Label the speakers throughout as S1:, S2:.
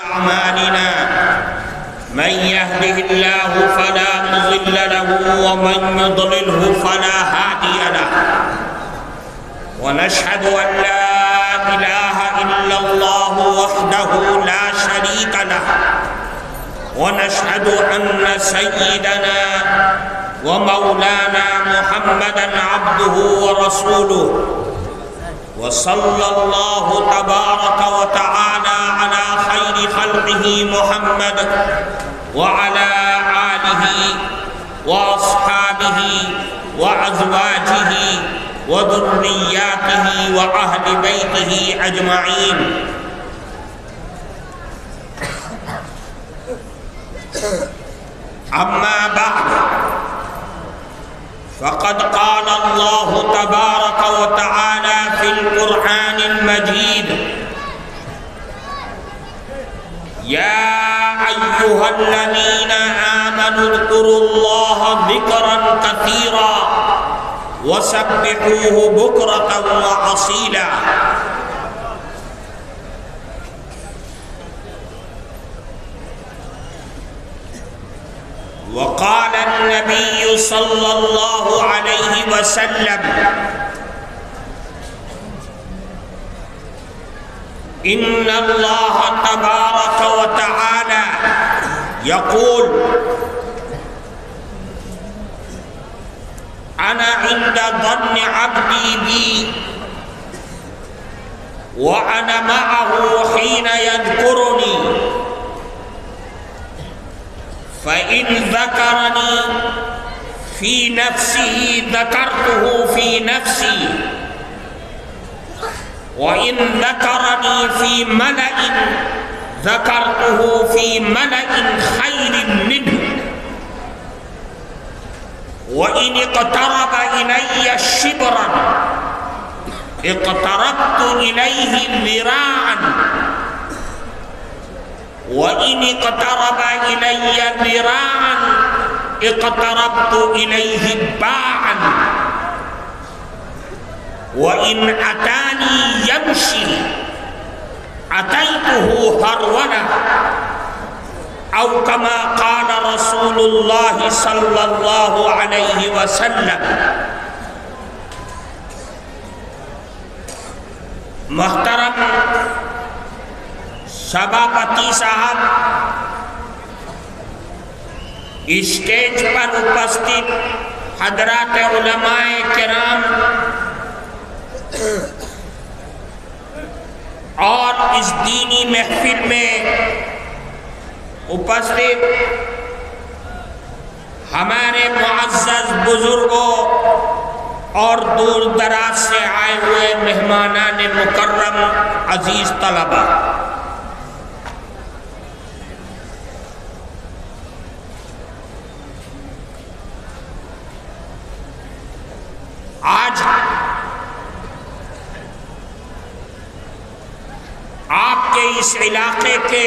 S1: أعمالنا من يهده الله فلا مضل له ومن يضلله فلا هادي له ونشهد أن لا إله إلا الله وحده لا شريك له ونشهد أن سيدنا ومولانا محمدا عبده ورسوله وصلى الله تبارك وتعالى على خير خلقه محمد وعلى آله وأصحابه وأزواجه وذرياته وأهل بيته أجمعين. أما بعد فقد قال الله تبارك وتعالى في القرآن المجيد: يا أيها الذين آمنوا اذكروا الله ذكرا كثيرا وسبحوه بكرة وأصيلا. وقال النبي صلى الله عليه وسلم: إن الله تبارك وتعالى يقول: أنا عند ظن عبدي بي وأنا معه حين يذكرني فإن ذكرني في نفسه ذكرته في نفسي وإن ذكرني في ملأ ذكرته في ملأ خير منه وإن اقترب إلي شبرا اقتربت إليه ذراعا وإن اقترب إلي ذراعا اقتربت إليه باعا وإن أتاني يمشي أتيته هرولة أو كما قال رسول الله صلى الله عليه وسلم. محترم سبھاپتی صاحب، اسٹیج پر اپستھت حضرات علماء کرام اور اس دینی محفل میں اپستھت ہمارے معزز بزرگوں اور دور دراز سے آئے ہوئے مہمانان مکرم، عزیز طلبہ، آج آپ کے اس علاقے کے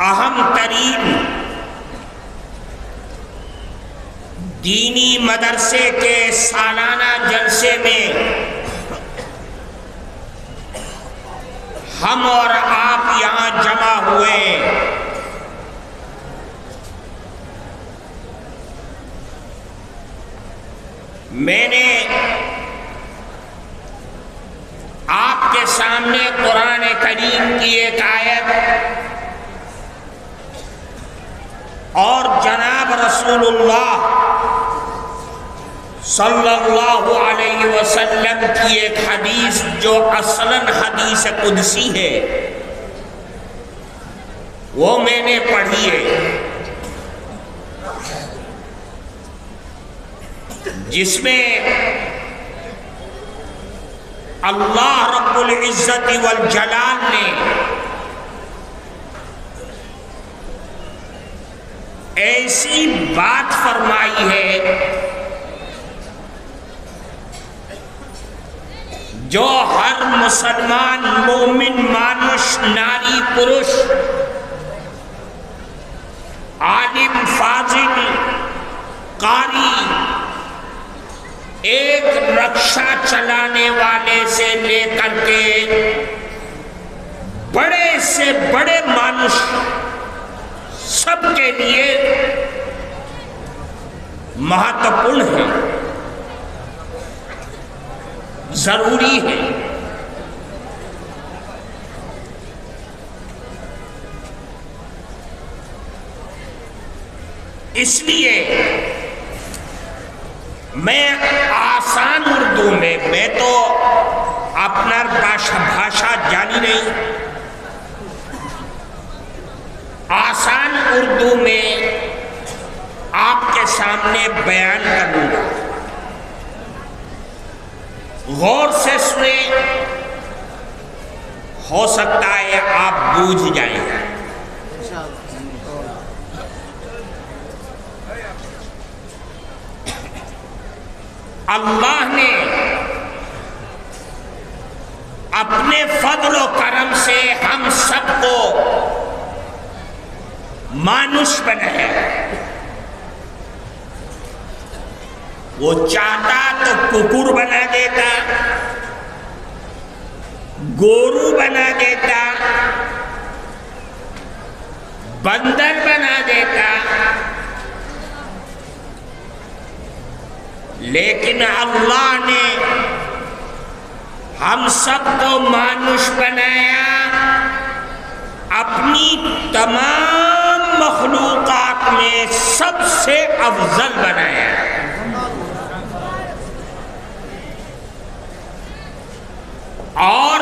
S1: اہم ترین دینی مدرسے کے سالانہ جلسے میں ہم اور آپ یہاں جمع ہوئے. میں نے آپ کے سامنے قرآن کریم کی ایک آیت اور جناب رسول اللہ صلی اللہ علیہ وسلم کی ایک حدیث جو اصلاً حدیث قدسی ہے وہ میں نے پڑھی ہے، جس میں اللہ رب العزت والجلال نے ایسی بات فرمائی ہے جو ہر مسلمان مومن مانش ناری پرش عالم فاضل قاری ایک رکشہ چلانے والے سے لے کر کے بڑے سے بڑے مانوس سب کے لیے مہتوپورن ہے، ضروری ہے۔ اس لیے میں آسان اردو میں تو اپنا بھاشا جانی نہیں، آسان اردو میں آپ کے سامنے بیان کروں گا، غور سے سنیں، ہو سکتا ہے آپ بوجھ جائیں۔ اللہ نے اپنے فضل و کرم سے ہم سب کو مانوس بنایا۔ وہ چاہتا تو ککر بنا دیتا، گورو بنا دیتا، بندر بنا دیتا، لیکن اللہ نے ہم سب کو مانوس بنایا، اپنی تمام مخلوقات میں سب سے افضل بنایا۔ اور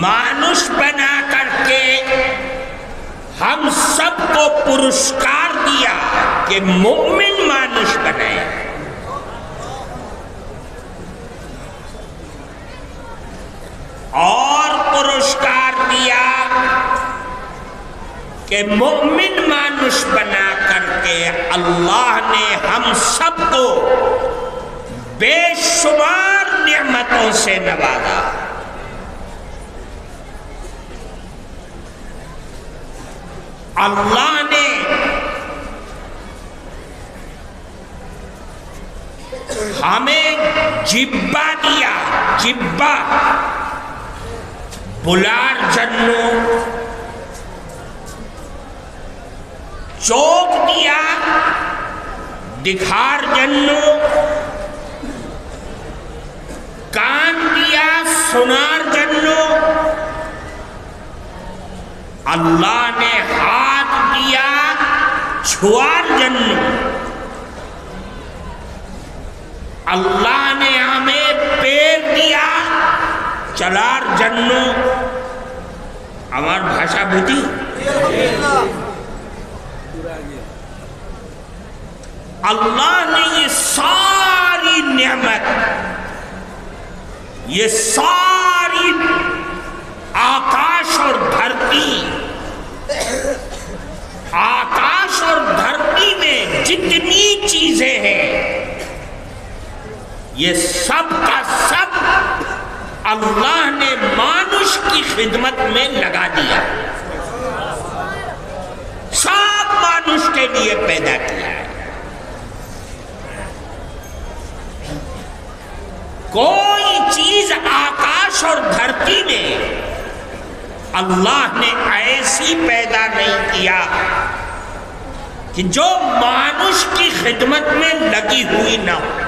S1: مانوس بنا کر کے ہم سب کو پرسکار دیا کہ مومن مانوس بنے۔ اور پرسکار دیا کہ مومن مانوس بنا کر کے اللہ نے ہم سب کو بے شمار نعمتوں سے نوازا۔ اللہ نے ہمیں جبہ دیا، جبہ بلار جنو، چوک دیا دکھار جنو، کان دیا سنار جنو، اللہ نے ہاتھ دیا چھوار جنو، اللہ نے ہمیں پیر دیا چلار جنو۔ ہمار بھاشا بوجھی؟ اللہ نے یہ ساری نعمت، یہ ساری آکاش اور دھرتی، آکاش اور دھرتی میں جتنی چیزیں ہیں، یہ سب کا سب اللہ نے مانوس کی خدمت میں لگا دیا، سب مانوس کے لیے پیدا کیا ہے۔ کوئی چیز آکاش اور دھرتی میں اللہ نے ایسی پیدا نہیں کیا کہ جو مانوس کی خدمت میں لگی ہوئی نہ ہو۔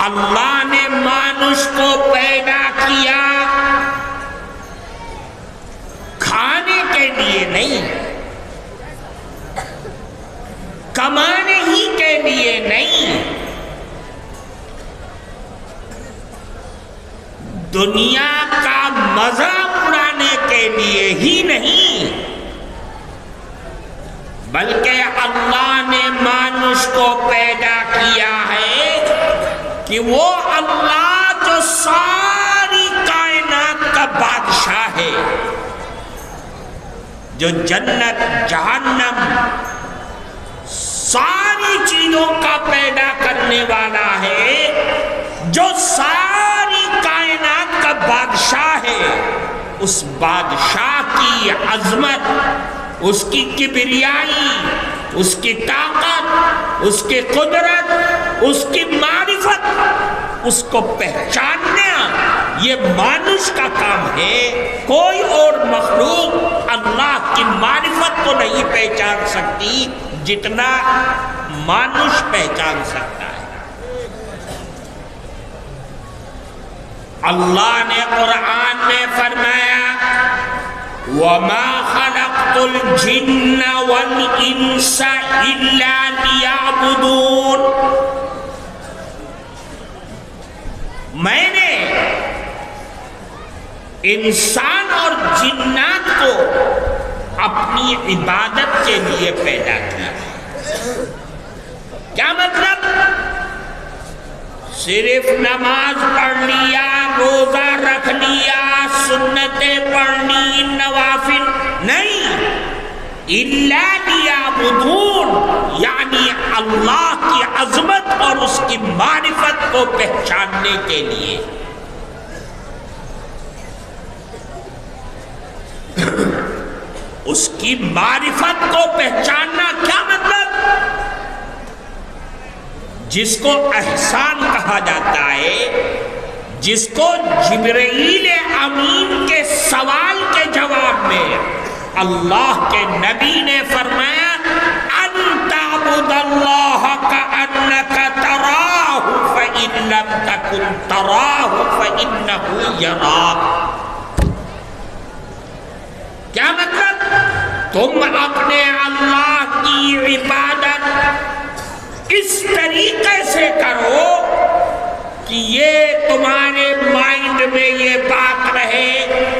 S1: اللہ نے مانوس کو پیدا کیا کھانے کے لیے نہیں، کمانے ہی کے لیے نہیں، دنیا کا مزہ اڑانے کے لیے ہی نہیں، بلکہ اللہ نے مانوس کو پیدا کیا ہے کہ وہ اللہ جو ساری کائنات کا بادشاہ ہے، جو جنت جہنم ساری چیزوں کا پیدا کرنے والا ہے، جو ساری کائنات کا بادشاہ ہے، اس بادشاہ کی عظمت، اس کی کبریائی، اس کی طاقت، اس کی قدرت، اس کی معرفت، اس کو پہچاننا یہ مانوس کا کام ہے۔ کوئی اور مخلوق اللہ کی معرفت کو نہیں پہچان سکتی جتنا مانوس پہچان سکتا ہے۔ اللہ نے قرآن میں فرمایا وَمَا خَلَقْتُ الْجِنَّ وَالْإِنسَ إِلَّا لِيَعْبُدُونَ، میں نے انسان اور جنات کو اپنی عبادت کے لیے پیدا کیا۔ کیا مطلب؟ صرف نماز پڑھ لیا، روزہ رکھ لیا، سنتیں پڑھ لی، نوافل نہیں، اِلَّا لِيَعْبُدُونَ، یعنی اللہ کی عظمت اور اس کی معرفت کو پہچاننے کے لیے۔ اس کی معرفت کو پہچاننا کیا مطلب؟ جس کو احسان کہا جاتا ہے، جس کو جبرائیل امین کے سوال کے جواب میں اللہ کے نبی نے فرمایا ان تعبد اللہ کأنک تراہ فإن لم تکن تراہ فإنہ یراک۔ کیا مطلب؟ تم اپنے اللہ کی عبادت اس طریقے سے کرو کہ یہ تمہارے مائنڈ میں یہ بات رہے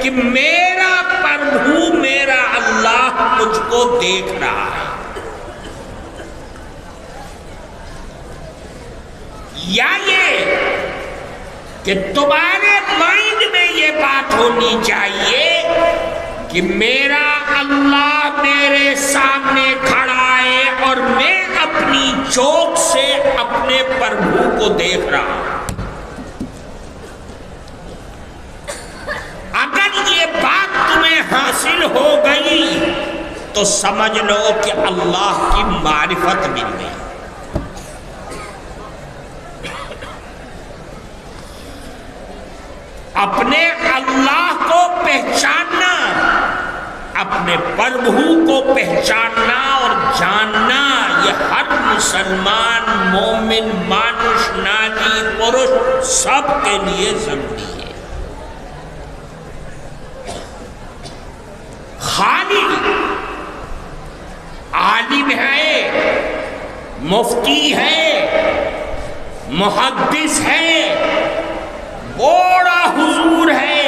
S1: کہ میرا پربھو، میرا اللہ مجھ کو دیکھ رہا ہے، یا یہ کہ تمہارے مائنڈ میں یہ بات ہونی چاہیے کہ میرا اللہ میرے سامنے کھڑا ہے اور میں اپنی چوک سے اپنے پربھو کو دیکھ رہا ہوں۔ اگر یہ بات تمہیں حاصل ہو گئی تو سمجھ لو کہ اللہ کی معرفت مل گئی۔ اپنے اللہ کو پہچاننا، اپنے پربھو کو پہچاننا اور جاننا، یہ ہر مسلمان، مومن، مانوس، ناری، پرش سب کے لیے ضروری ہے۔ خالی عالم ہے، مفتی ہے، محدث ہے، بڑا حضور ہے،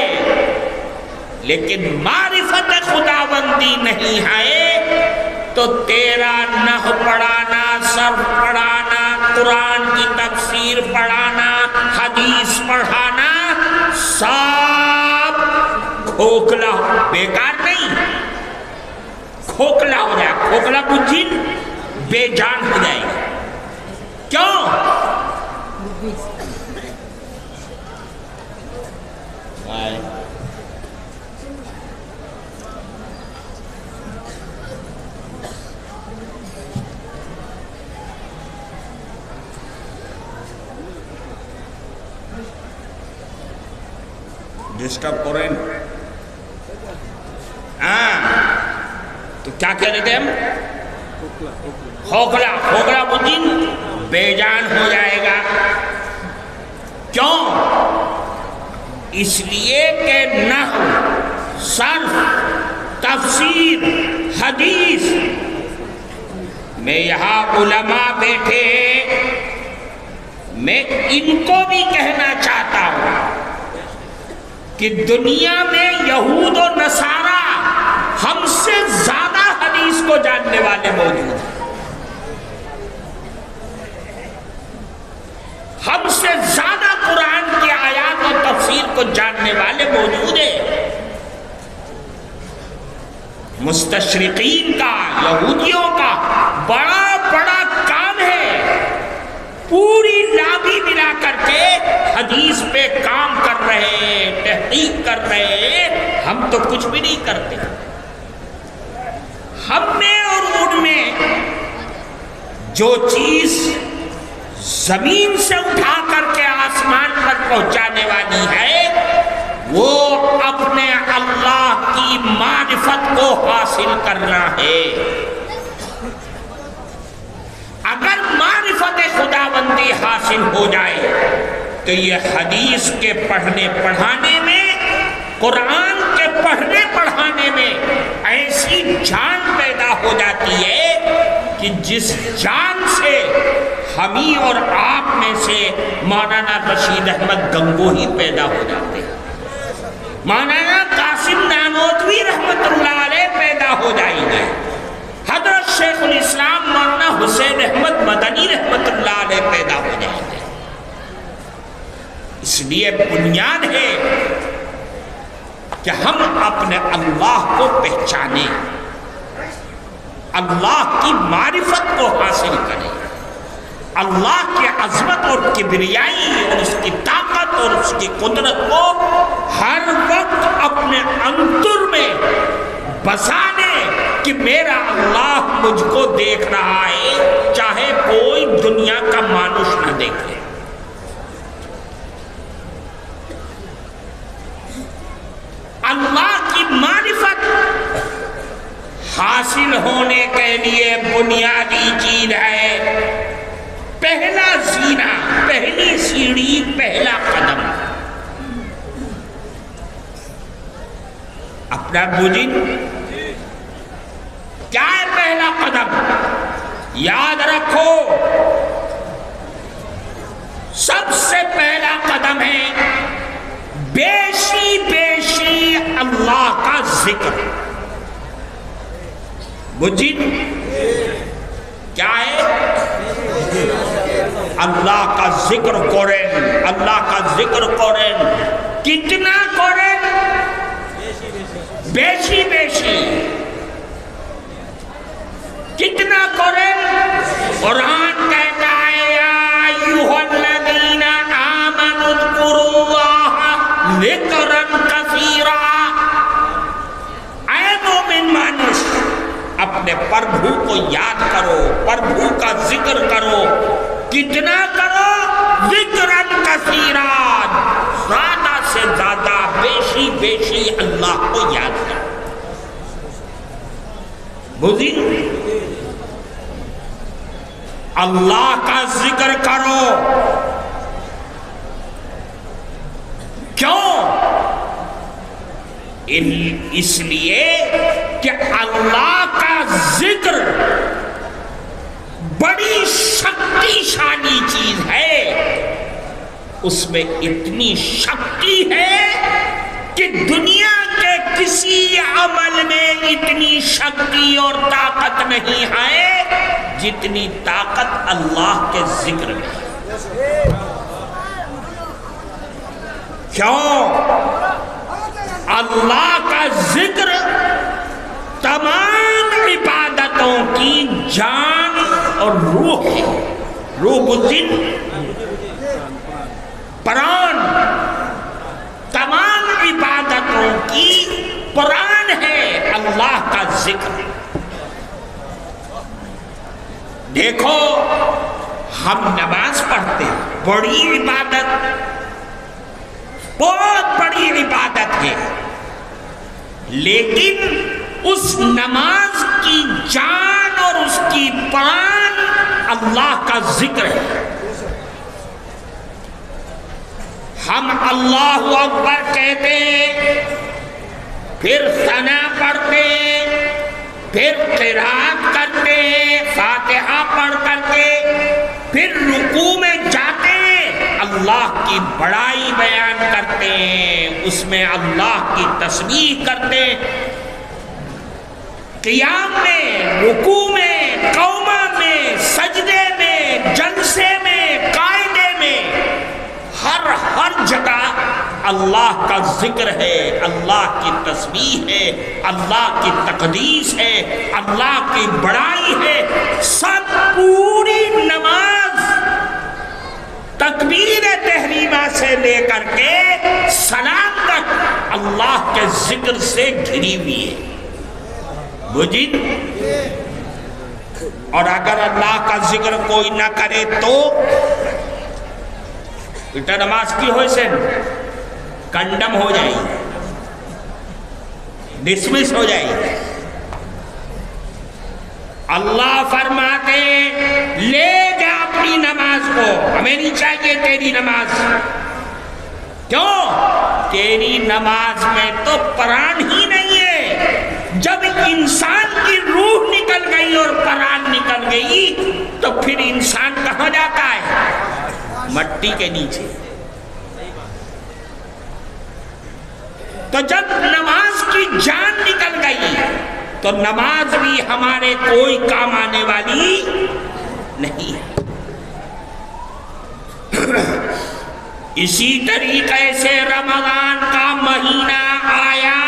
S1: لیکن معرفت خداوندی نہیں ہے تو تیرا نحو پڑھانا، صرف پڑھانا، قرآن کی تفسیر پڑھانا، حدیث پڑھانا سب کھوکھلا، بیکار نہیں، کھوکھلا ہو جائے، کھوکھلا بجھن بے جان ہو جائے گا۔ کیوں؟ ڈسٹرب ہو رہے ہیں؟ تو کیا کہہ رہے تھے ہم؟ کھوکھلا، کھوکھلا بجن بے جان ہو جائے گا۔ کیوں؟ اس لیے کہ نحو، صرف، تفسیر، حدیث میں یہاں علماء بیٹھے ہیں، میں ان کو بھی کہنا چاہتا ہوں کہ دنیا میں یہود و نصارہ ہم سے زیادہ حدیث کو جاننے والے موجود ہیں، ہم سے زیادہ قرآن کی آیات اور تفسیر کو جاننے والے موجود ہیں۔ مستشرقین کا، یہودیوں کا بڑا بڑا کام ہے، پوری لابی ملا کر کے حدیث پہ کام کر رہے ہیں، تحقیق کر رہے ہیں، ہم تو کچھ بھی نہیں کرتے۔ ہم میں اور ان میں جو چیز زمین سے اٹھا کر کے آسمان پر پہنچانے والی ہے وہ اپنے اللہ کی معرفت کو حاصل کرنا ہے۔ اگر معرفت خداوندی حاصل ہو جائے تو یہ حدیث کے پڑھنے پڑھانے میں، قرآن کے پڑھنے پڑھانے میں ایسی جان پیدا ہو جاتی ہے کہ جس جان سے ہمیں اور آپ میں سے مولانا رشید احمد گنگوہی پیدا ہو جاتے ہیں، مولانا قاسم نانوتوی رحمت اللہ علیہ پیدا ہو جائیں گے، حضرت شیخ الاسلام مولانا حسین احمد مدنی رحمت اللہ علیہ پیدا ہو جائیں گے۔ اس لیے بنیاد ہے کہ ہم اپنے اللہ کو پہچانیں، اللہ کی معرفت کو حاصل کریں، اللہ کی عظمت اور کبریائی اور اس کی طاقت اور اس کی قدرت کو ہر وقت اپنے انتر میں بسا لیں کہ میرا اللہ مجھ کو دیکھ رہا ہے، چاہے کوئی دنیا کا مانوس نہ دیکھے۔ اللہ کی معرفت حاصل ہونے کے لیے بنیادی چیز ہے پہلا زینہ، پہلی سیڑھی، پہلا قدم۔ اپنا بجن کیا ہے پہلا قدم؟ یاد رکھو، سب سے پہلا قدم ہے بیشی بیشی اللہ کا ذکر۔ بجن کیا ہے؟ اللہ کا ذکر کریں، اللہ کا ذکر کریں۔ کتنا کریں؟ بیشی بیشی۔ کتنا کریں؟ قرآن کہتا ہے یا ایھا الذین آمنوا اذکروا اللہ ذکرا کثیرا۔ اے مومن مانس، اپنے پربھو کو یاد کرو، پربھو کا ذکر کرو۔ کتنا کرو؟ ذکرن کثیرا، زیادہ سے زیادہ، بیشی بیشی اللہ کو یاد کرو۔ بزرگ اللہ کا ذکر کرو۔ کیوں؟ اس لیے کہ اللہ کا ذکر بڑی شکتی شالی چیز ہے، اس میں اتنی شکتی ہے کہ دنیا کے کسی عمل میں اتنی شکتی اور طاقت نہیں ہے جتنی طاقت اللہ کے ذکر میں ہے۔ کیوں؟ اللہ کا ذکر تمام عبادتوں کی جان اور روح ہے۔ روح الدین، پران، تمام عبادتوں کی پران ہے اللہ کا ذکر۔ دیکھو، ہم نماز پڑھتے ہیں، بڑی عبادت، بہت بڑی عبادت ہے، لیکن اس نماز کی جان اور اس کی پران اللہ کا ذکر ہے۔ ہم اللہ اکبر کہتے ہیں، پھر ثنا پڑھتے ہیں، پھر قرات کرتے ہیں، فاتحہ پڑھ کر کے پھر رکوع میں جاتے ہیں، اللہ کی بڑائی بیان کرتے ہیں، اس میں اللہ کی تسبیح کرتے ہیں، قیام میں، رکوع میں، قومہ میں، سجدے میں، جلسے میں، قائدے میں، ہر جگہ اللہ کا ذکر ہے، اللہ کی تسبیح ہے، اللہ کی تقدیس ہے، اللہ کی بڑائی ہے۔ سب پوری نماز تکبیر تحریمہ سے لے کر کے سلام تک اللہ کے ذکر سے گھری ہوئی ہے۔ بجید. اور اگر اللہ کا ذکر کوئی نہ کرے تو এটা نماز کی ہوئے سے کنڈم ہو جائے گی, ڈسمس ہو جائے گی. اللہ فرماتے لے جا اپنی نماز کو, ہمیں نہیں چاہیے تیری نماز. کیوں؟ تیری نماز میں تو پران ہی نہیں ہے. جب انسان کی روح نکل گئی اور پران نکل گئی تو پھر انسان کہاں جاتا ہے؟ مٹی کے نیچے. تو جب نماز کی جان نکل گئی تو نماز بھی ہمارے کوئی کام آنے والی نہیں ہے. اسی طریقے سے رمضان کا مہینہ آیا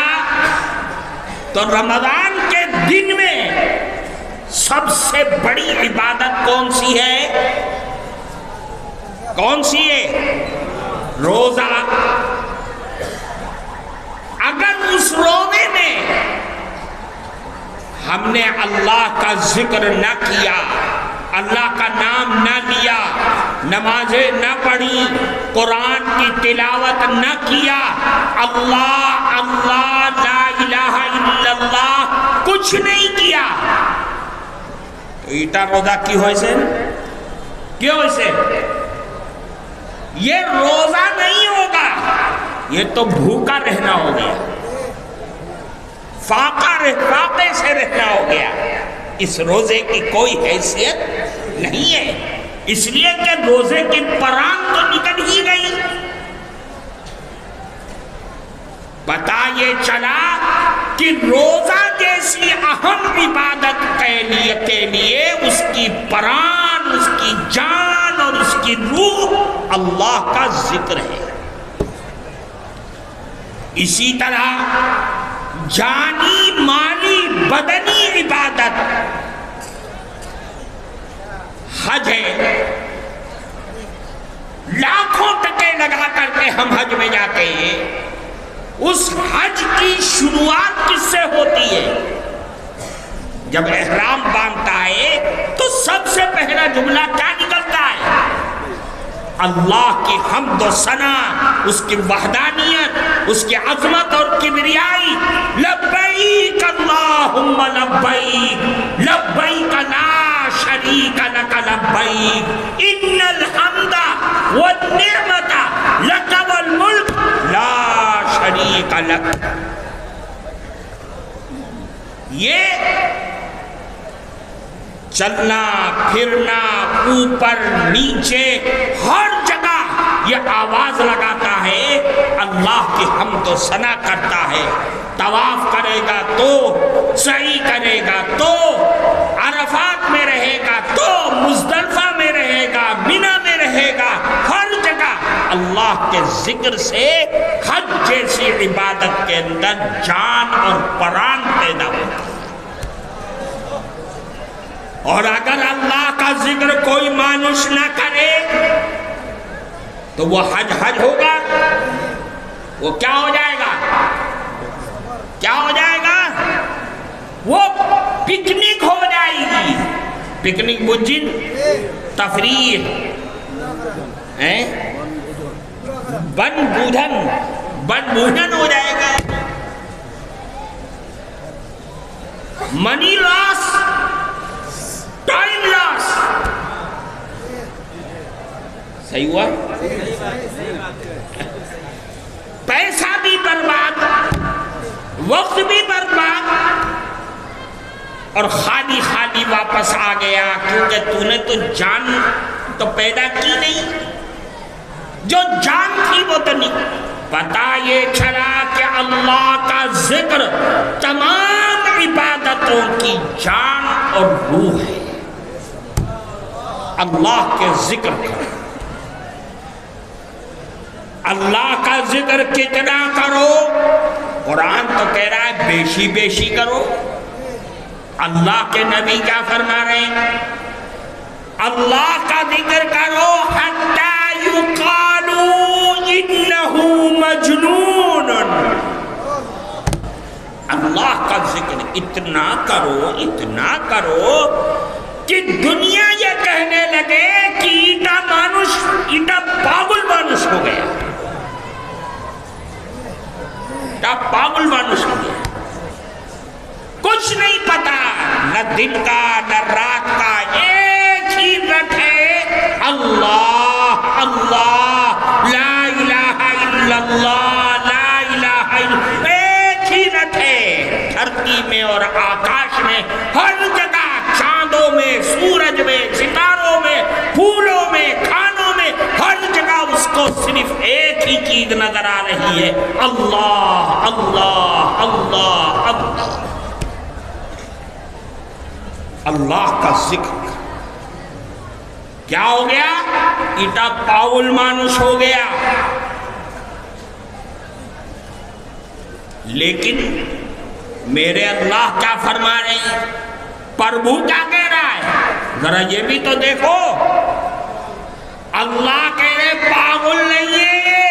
S1: تو رمضان کے دن میں سب سے بڑی عبادت کون سی ہے؟ کون سی ہے؟ روزہ. اگر اس روزے میں ہم نے اللہ کا ذکر نہ کیا, اللہ کا نام نہ لیا, نمازیں نہ پڑھی, قرآن کی تلاوت نہ کیا, اللہ اللہ لا الہ الا اللہ کچھ نہیں کیا, تو ایٹا روزہ کی ہوئے سے کیوں ہوئے سے؟ یہ روزہ نہیں ہوگا, یہ تو بھوکا رہنا ہو گیا, فاقے سے رہنا ہو گیا. اس روزے کی کوئی حیثیت نہیں ہے, اس لیے کہ روزے کی پران تو نکل ہی گئی. پتہ یہ چلا کہ روزہ جیسی اہم عبادت کے لیے اس کی پران, اس کی جان اور اس کی روح اللہ کا ذکر ہے. اسی طرح جانی, مالی, بدنی عبادت حج ہے. لاکھوں ٹکے لگا کر کے ہم حج میں جاتے ہیں. اس حج کی شروعات کس سے ہوتی ہے؟ جب احرام باندھتا ہے تو سب سے پہلا جملہ کیا نکلتا ہے؟ اللہ کی حمد و ثنا, اس کی وحدانیت, اس کی عظمت اور کبریائی. لبیک اللہم لبیک, لبیک لا شریک لک لبیک, ان الحمد والنعمت لک والملک لا شریک لک. یہ چلنا پھرنا, اوپر نیچے, ہر جگہ یہ آواز لگاتا ہے, اللہ کی حمد و ثنا کرتا ہے. طواف کرے گا تو, سعی کرے گا تو, عرفات میں رہے گا تو, مزدلفہ میں رہے گا, منی میں رہے گا, ہر جگہ اللہ کے ذکر سے حج جیسی عبادت کے اندر جان اور پران پیدا ہوتا ہے. اور اگر اللہ کا ذکر کوئی مانوس نہ کرے تو وہ حج ہوگا, وہ کیا ہو جائے گا؟ کیا ہو جائے گا؟ وہ پکنک ہو جائے گی. پکنک بجن تفریح, بن بوجھن ہو جائے گا. منی لاس, ٹائم لاس. صحیح ہوا؟ پیسہ بھی برباد, وقت بھی برباد, اور خالی واپس آ گیا, کیونکہ تو نے تو جان تو پیدا کی نہیں, جو جان تھی وہ تو نہیں. پتہ یہ چلا کہ اللہ کا ذکر تمام عبادتوں کی جان اور روح ہے. اللہ کے ذکر کرو, اللہ کا ذکر کتنا کرو؟ قرآن تو کہہ رہا ہے بیشی بیشی کرو. اللہ کے نبی کیا فرما رہے ہیں؟ اللہ کا ذکر کرو حتی یقالو انہو مجنون. اللہ کا ذکر اتنا کرو کہ دنیا یہ کہنے لگے کہ ایٹا پاگل مانوس ہو گیا، پاگل مانوس ہو گیا، کچھ نہیں پتا نہ دن کا نہ رات کا، ایک ہی رکھے اللہ اللہ لا الہ الا اللہ لا الہ الا، ایک ہی رکھے دھرتی میں اور آکاش میں، ہر جگہ، چاندوں میں، سورج میں، ستاروں میں، پھولوں میں، کھانوں میں، ہر جگہ اس کو صرف ایک ہی چیز نظر آ رہی ہے، اللہ اللہ اللہ اللہ، اللہ کا ذکر۔ کیا ہو گیا؟ ایٹا پاگل مانوس ہو گیا۔ لیکن میرے اللہ کیا فرما رہے ہیں؟ پربھو کیا کہہ رہا ہے؟ ذرا یہ بھی تو دیکھو، اللہ کہہ رہے پاگل نہیں ہے یہ،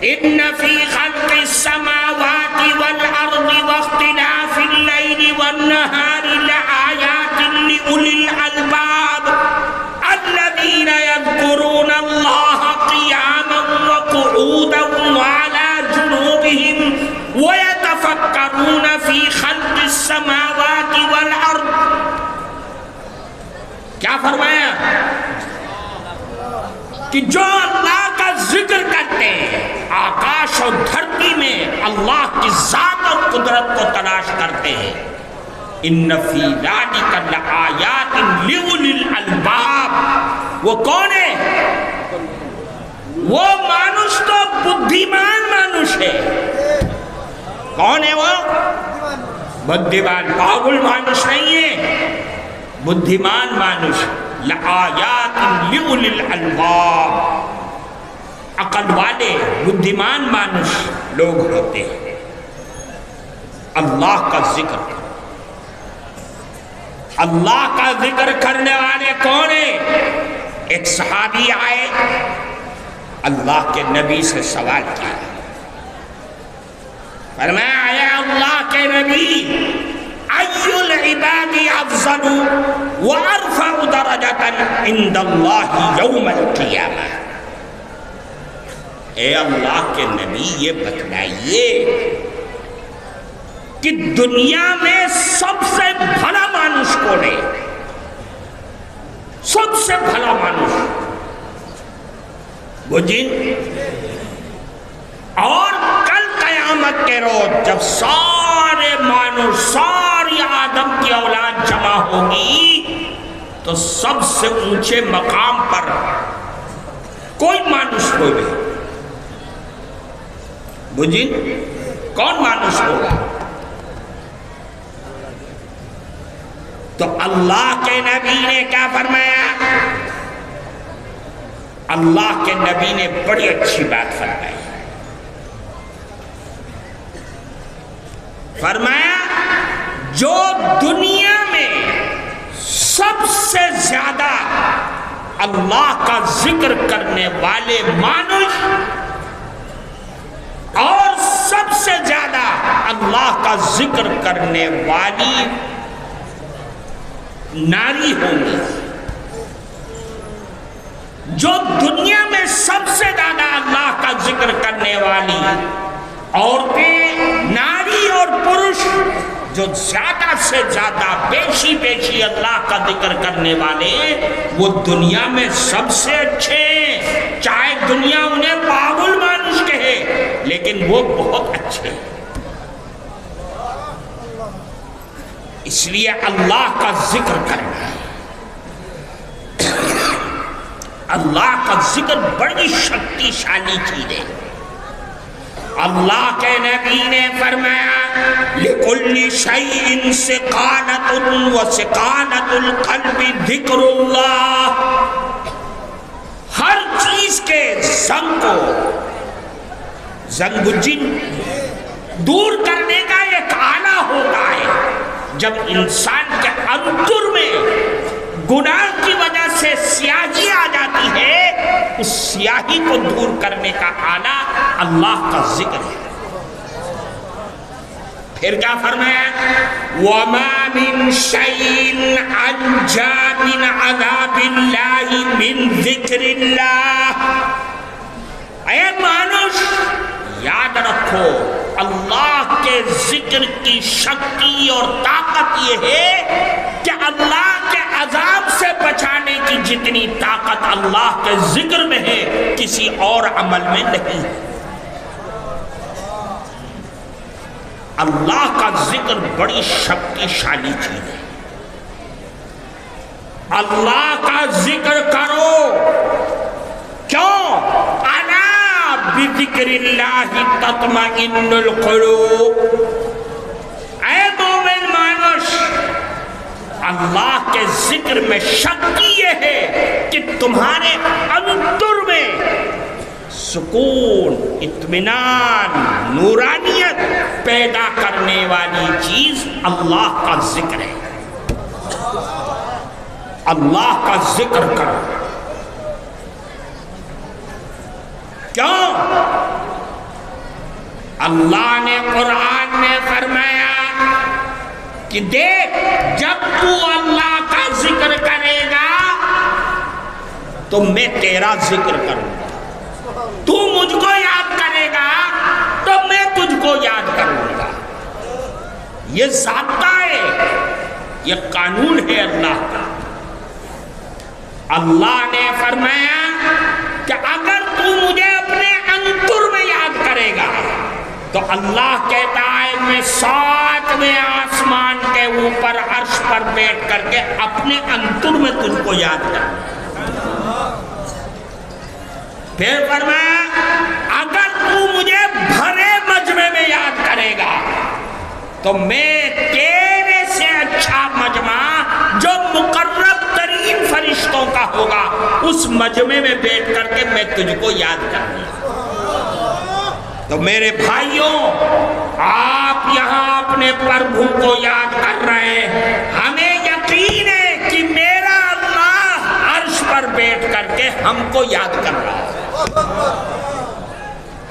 S1: ان فی خلق السماوات والارض واختلاف اللیل والنہار لآیات لأولی الالباب الذین یذکرون اللہ قیاما وقعودا وعلی جنوبہم وَيَتَفَكَّرُونَ فِي خَلْقِ السَّمَاوَاتِ وَالْأَرْضِ۔ کیا فرمایا؟ کہ جو اللہ کا ذکر کرتے ہیں، آکاش اور دھرتی میں اللہ کی ذات اور قدرت کو تلاش کرتے ہیں، اِنَّ فِي ذَلِكَ لَآيَاتٍ لِأُولِي الْأَلْبَابِ۔ وہ کون ہے؟ وہ مانوس تو بدھیمان مانوس ہے۔ کون ہے وہ؟ بدھیمان، پاگل مانوس نہیں ہے، بدھیمان مانوس۔ لآیات لأولی الالباب، عقل والے بدھیمان مانوس لوگ ہوتے ہیں۔ اللہ کا ذکر، اللہ کا ذکر کرنے والے کون ہیں؟ ایک صحابی آئے، اللہ کے نبی سے سوال کیا، فرمایا اے اللہ کے نبی، ای العباد افضل وارفع درجۃ عند اللہ یوم القیامہ۔ اے اللہ کے نبی یہ بتلائیے کہ دنیا میں سب سے بھلا مانوس کون ہے؟ سب سے بھلا مانوس وہ جن، اور کل قیامت کے روز جب سارے مانوس، ساری آدم کی اولاد جمع ہوگی تو سب سے اونچے مقام پر کوئی مانوس ہوگا، بجن کون مانوس ہوگا؟ تو اللہ کے نبی نے کیا فرمایا؟ اللہ کے نبی نے بڑی اچھی بات فرمائی، فرمایا جو دنیا میں سب سے زیادہ اللہ کا ذکر کرنے والے مانوس اور سب سے زیادہ اللہ کا ذکر کرنے والی ناری ہوں گی، جو دنیا میں سب سے زیادہ اللہ کا ذکر کرنے والی عورتیں، ناری اور پرش، جو زیادہ سے زیادہ بیشی بیشی اللہ کا ذکر کرنے والے، وہ دنیا میں سب سے اچھے ہیں، چاہے دنیا انہیں پاگل مانوس کہے لیکن وہ بہت اچھے ہیں۔ اس لیے اللہ کا ذکر کرنا ہے، اللہ کا ذکر بڑی شکتی شالی چیز ہے۔ اللہ کے نبی نے فرمایا لِكُلِّ شَيْءٍ سِقَالَةٌ وَسِقَالَةُ الْقَلْبِ ذِكْرُ اللَّهِ، ہر چیز کے زنگ کو، زنگ جن دور کرنے کا ایک آلہ ہوتا ہے۔ جب انسان کے اندر میں گناہ کی وجہ سے سیاہی آ جاتی ہے، اس سیاہی کو دور کرنے کا آلہ اللہ کا ذکر ہے۔ پھر کیا فرمایا؟ وَمَا مِن شَيْءٍ أَنْجَى مِنْ عَذَابِ اللَّهِ مِنْ ذِكْرِ اللَّهِ۔ اے مانوس یاد رکھو اللہ کے ذکر کی شکتی اور طاقت یہ ہے کہ اللہ کے عذاب سے بچانے کی جتنی طاقت اللہ کے ذکر میں ہے کسی اور عمل میں نہیں ہے۔ اللہ کا ذکر بڑی شکتیشالی چیز ہے۔ اللہ کا ذکر کرو، کیوں؟ الا بذکر اللہ تطمئن القلوب۔ اے مومن مانوس، اللہ کے ذکر میں شکتی یہ ہے کہ تمہارے اندر میں سکون، اطمینان، نورانیت پیدا کرنے والی چیز اللہ کا ذکر ہے۔ اللہ کا ذکر کرو، کیوں؟ اللہ نے قرآن میں فرمایا کہ دیکھ جب تو اللہ کا ذکر کرے گا تو میں تیرا ذکر کروں گا، تو مجھ کو یاد کرے گا تو میں تجھ کو یاد کروں گا۔ یہ ضابطہ ہے، یہ قانون ہے اللہ کا۔ اللہ نے فرمایا کہ اگر تو مجھے اپنے انتر میں یاد کرے گا تو اللہ کہتا ہے میں 7ویں آسمان کے اوپر عرش پر بیٹھ کر کے اپنے انتر میں تجھ کو یاد کروں گا۔ پھر فرمایا اگر تو مجھے بھرے مجمع میں یاد کرے گا تو میں تیرے سے اچھا مجمع جو مقرب ترین فرشتوں کا ہوگا اس مجمع میں بیٹھ کر کے میں تجھ کو یاد کروں گا۔ تو میرے بھائیوں، آپ یہاں اپنے پربھو کو یاد کر رہے ہیں، ہمیں یقین ہے کہ میرا اللہ عرش پر بیٹھ کر کے ہم کو یاد کر رہا ہے۔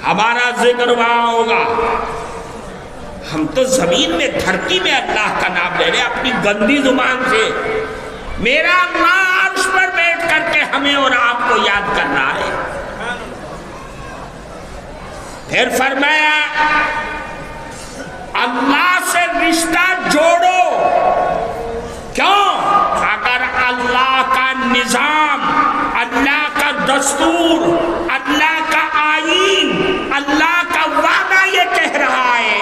S1: ہمارا ذکر وہاں ہوگا، ہم تو زمین میں دھرتی میں اللہ کا نام لے رہے اپنی گندی زبان سے، میرا اللہ عرش پر بیٹھ کر کے ہمیں اور آپ کو یاد کر رہا ہے۔ پھر فرمایا اللہ سے رشتہ جوڑو، کیوں؟ اگر اللہ کا نظام، اللہ کا دستور، اللہ کا آئین، اللہ کا وعدہ یہ کہہ رہا ہے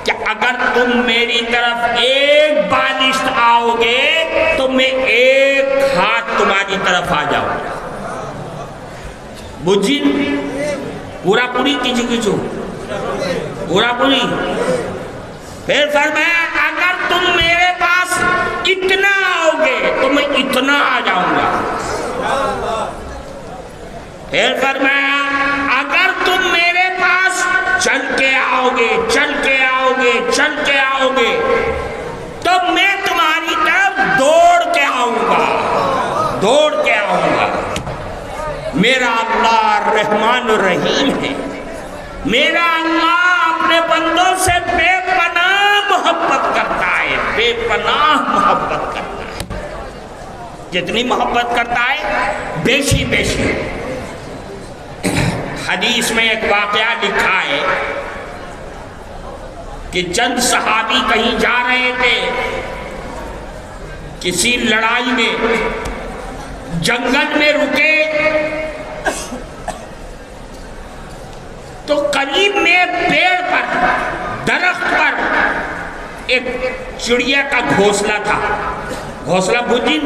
S1: کہ اگر تم میری طرف ایک بالشت آؤ گے تو میں ایک ہاتھ تمہاری طرف آ جاؤں گا۔ بجھی پورا پوری کچھو پورا پوری۔ پھر فرمایا اگر تم میرے پاس اتنا آؤ گے تو میں اتنا آ جاؤں گا۔ پھر فرمایا اگر تم میرے پاس چل کے آؤ گے، چل کے آؤ گے، چل کے آؤ گے تو میں تمہاری طرف دوڑ کے آؤں گا، دوڑ کے آؤں گا۔ میرا اللہ رحمان الرحیم ہے، میرا اللہ اپنے بندوں سے بے پناہ محبت کرتا ہے، بے پناہ محبت کرتا ہے۔ جتنی محبت کرتا ہے بیشی بیشی۔ حدیث میں ایک واقعہ لکھا ہے کہ چند صحابی کہیں جا رہے تھے، کسی لڑائی میں جنگل میں رکے تو قریب میں پیڑ پر، درخت پر ایک چڑیا کا گھونسلہ تھا۔ گھونسلہ بجھی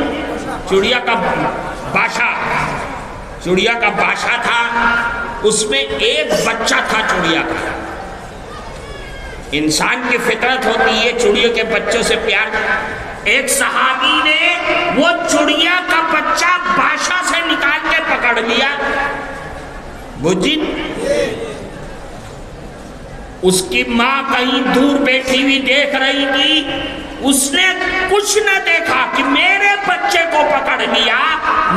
S1: چڑیا کا باشا، چڑیا کا باشا تھا، اس میں ایک بچہ تھا چڑیا کا۔ انسان کی فطرت ہوتی ہے چڑیوں کے بچوں سے پیار۔ ایک صحابی نے وہ چڑیا کا بچہ باشا سے نکال کے پکڑ لیا۔ بجھی اس کی ماں کہیں دور بیٹھی ہوئی دیکھ رہی تھی، اس نے کچھ نہ دیکھا کہ میرے بچے کو پکڑ لیا۔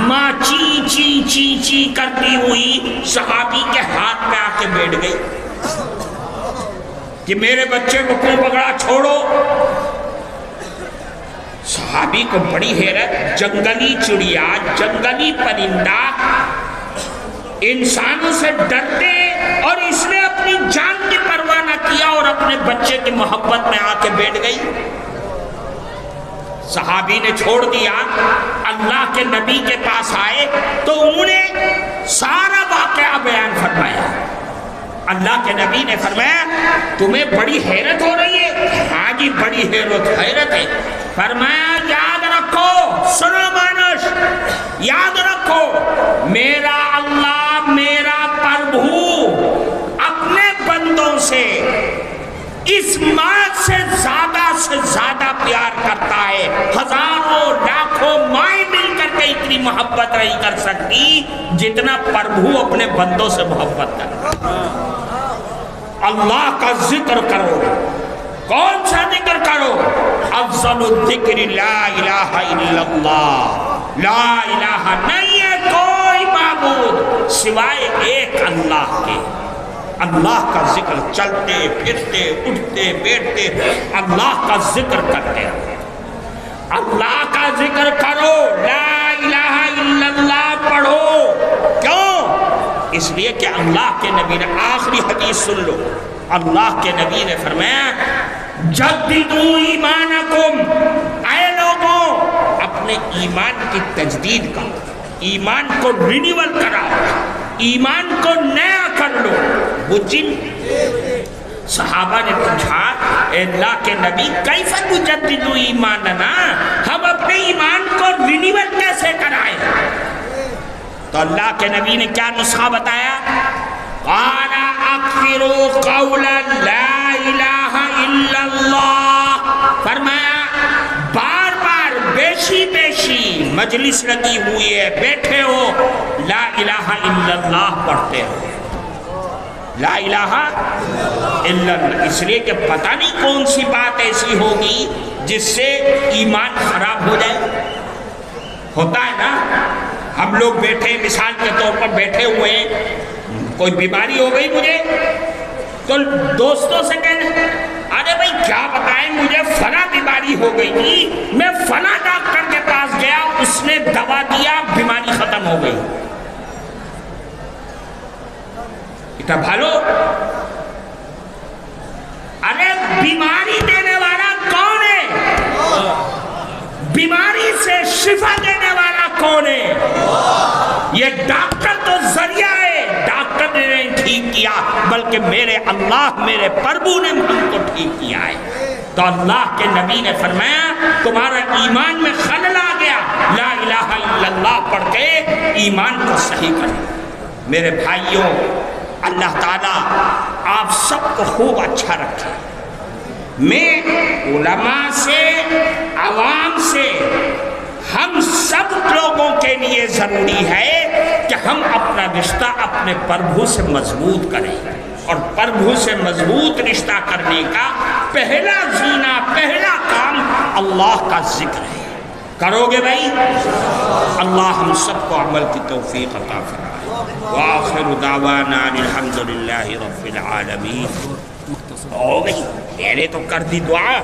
S1: ماں چی چی چی چی کرتی ہوئی صحابی کے ہاتھ میں آ کے بیٹھ گئی۔ کہ میرے بچے کو کیوں پکڑا، چھوڑو۔ صحابی کو بڑی حیرت، جنگلی چڑیا، جنگلی پرندہ انسانوں سے ڈرتے، اور اس نے اپنی جان کی پرواہ نہ کیا اور اپنے بچے کی محبت میں آ کے بیٹھ گئی۔ صحابی نے چھوڑ دیا، اللہ کے نبی کے پاس آئے تو انہوں نے سارا واقعہ بیان فرمایا۔ اللہ کے نبی نے فرمایا تمہیں بڑی حیرت ہو رہی ہے؟ ہاں جی بڑی حیرت ہے۔ فرمایا یاد رکھو، سنو مانش، یاد رکھو میرا اللہ، میرا پربھو اپنے بندوں سے اس ماں سے زیادہ پیار کرتا ہے۔ ہزاروں لاکھوں مائیں مل کر کے اتنی محبت نہیں کر سکتی جتنا پربھو اپنے بندوں سے محبت کرتا۔ اللہ کا ذکر کرو۔ کون سا ذکر کرو؟ افضل الذکر لا الہ الا اللہ، لا الہ نہیں ہے کوئی معبود سوائے ایک اللہ کے۔ اللہ کا ذکر، چلتے پھرتے اٹھتے بیٹھتے اللہ کا ذکر کرتے ہیں۔ اللہ کا ذکر کرو، لا الہ الا اللہ پڑھو۔ کیوں؟ اس لیے کہ اللہ کے نبی نے، آخری حدیث سن لو، اللہ کے نبی نے فرمایا جددو ایمانکم، اے لوگوں اپنے ایمان کی تجدید کا، ایمان کو رینیول کراؤ، ایمان کو نیا کر لو۔ وہ جن صحابہ نے پوچھا اے اللہ کے نبی کیف نجدد ایماننا، ہم اپنے ایمان کو رینیول کیسے کرائیں؟ تو اللہ کے نبی نے کیا نسخہ بتایا؟ قال اکثروا قولا لا الہ الا اللہ، فرمایا بار بار بیشی مجلس لگی ہوئی ہے، بیٹھے ہو، لا الہ الا اللہ پڑھتے ہو، لا الہ الا اللہ۔ اس لیے کہ پتہ نہیں کون سی بات ایسی ہوگی جس سے ایمان خراب ہو جائے۔ ہوتا ہے نا، ہم لوگ بیٹھے، مثال کے طور پر بیٹھے ہوئے ہیں، کوئی بیماری ہو گئی مجھے، تو دوستوں سے کہنے ارے بھائی کیا بتائیں مجھے فلاں بیماری ہو گئی تھی، میں فلاں ڈاکٹر کے پاس گیا، اس نے دوا دیا، بیماری ختم ہو گئی۔ اتنا بھالو، ارے بیماری دینے والا کون ہے؟ بیماری سے شفا دینے والا کون ہے؟ یہ ڈاکٹر تو ذریعہ ہے، ڈاکٹر نے نہیں ٹھیک کیا بلکہ میرے اللہ، میرے پربھو نے ہم کو ٹھیک کیا ہے۔ تو اللہ کے نبی نے فرمایا تمہارا ایمان میں خلل آ گیا، لا الہ الا اللہ پڑھ کے ایمان کو صحیح کریں۔ میرے بھائیوں، اللہ تعالیٰ آپ سب کو خوب اچھا رکھے۔ میں علماء سے، عوام سے، ہم سب لوگوں کے لیے ضروری ہے کہ ہم اپنا رشتہ اپنے پربھو سے مضبوط کریں، اور پربھو سے مضبوط رشتہ کرنے کا پہلا زینہ، پہلا کام اللہ کا ذکر ہے۔ کرو گے بھائی؟ اللہ ہم سب کو عمل کی توفیق عطا فرمائے۔ وآخر دعوانا الحمدللہ رب العالمین۔ ہو گئی، پہلے تو کر دی دعا۔